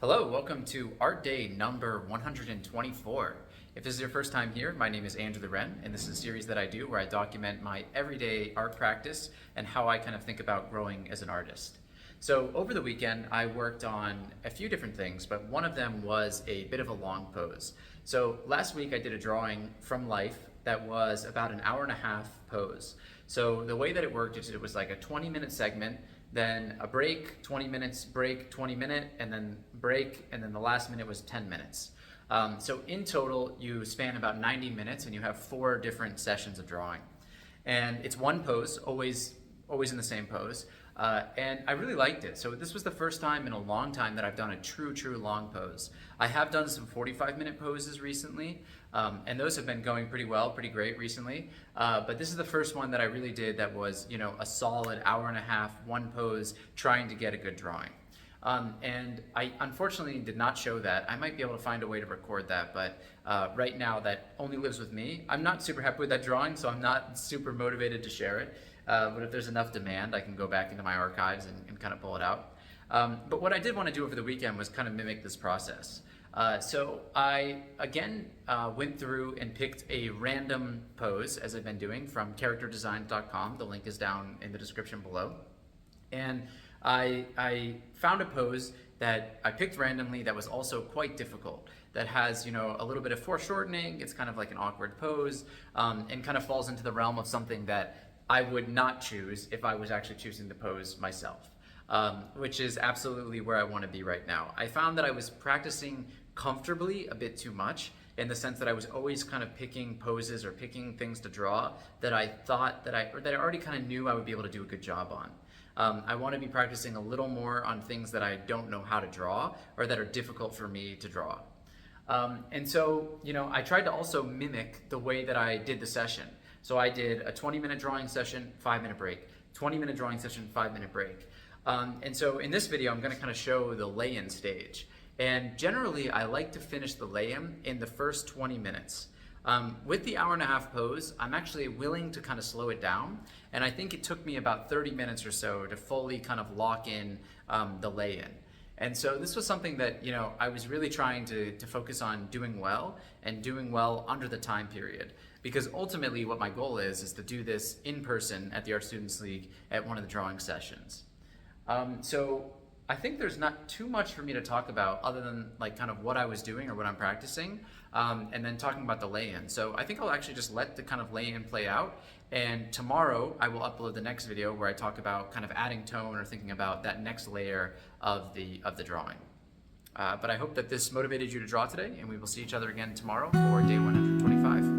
Hello, welcome to Art Day number 124. If this is your first time here, my name is Andrew the Wren, and this is a series that I do where I document my everyday art practice and how I kind of think about growing as an artist. So over the weekend, I worked on a few different things, but one of them was a bit of a long pose. So last week I did a drawing from life that was about an hour and a half pose. So the way that it worked is it was like a 20-minute segment, then a break, 20 minutes, break, 20-minute, and then break, and then the last minute was 10 minutes. So in total, you span about 90 minutes and you have 4 different sessions of drawing. And it's one pose, always in the same pose. And I really liked it. So this was the first time in a long time that I've done a true long pose. I have done some 45-minute poses recently, and those have been going pretty well, pretty great recently. But this is the first one that I really did that was, a solid hour and a half, one pose, trying to get a good drawing. And I unfortunately did not show that. I might be able to find a way to record that, but right now that only lives with me. I'm not super happy with that drawing, so I'm not super motivated to share it. But if there's enough demand, I can go back into my archives and kind of pull it out. But what I did want to do over the weekend was kind of mimic this process. So I, again, went through and picked a random pose, as I've been doing, from characterdesign.com. The link is down in the description below. And I found a pose that I picked randomly that was also quite difficult, that has, a little bit of foreshortening. It's kind of like an awkward pose, and kind of falls into the realm of something that I would not choose if I was actually choosing the pose myself, which is absolutely where I want to be right now. I found that I was practicing comfortably a bit too much, in the sense that I was always kind of picking poses or picking things to draw that I thought that I already kind of knew I would be able to do a good job on. I want to be practicing a little more on things that I don't know how to draw or that are difficult for me to draw. And so, I tried to also mimic the way that I did the session. So I did a 20-minute drawing session, 5-minute break, 20-minute drawing session, 5-minute break. And so in this video, I'm going to kind of show the lay-in stage. And generally, I like to finish the lay-in in the first 20 minutes. With the hour and a half pose, I'm actually willing to kind of slow it down. And I think it took me about 30 minutes or so to fully kind of lock in the lay-in. And so this was something that, I was really trying to focus on doing well and doing well under the time period. Because ultimately what my goal is to do this in person at the Art Students League at one of the drawing sessions. So I think there's not too much for me to talk about other than like kind of what I was doing or what I'm practicing, and then talking about the lay-in. So I think I'll actually just let the kind of lay-in play out, and tomorrow I will upload the next video where I talk about kind of adding tone or thinking about that next layer of the drawing. But I hope that this motivated you to draw today, and we will see each other again tomorrow for day 125.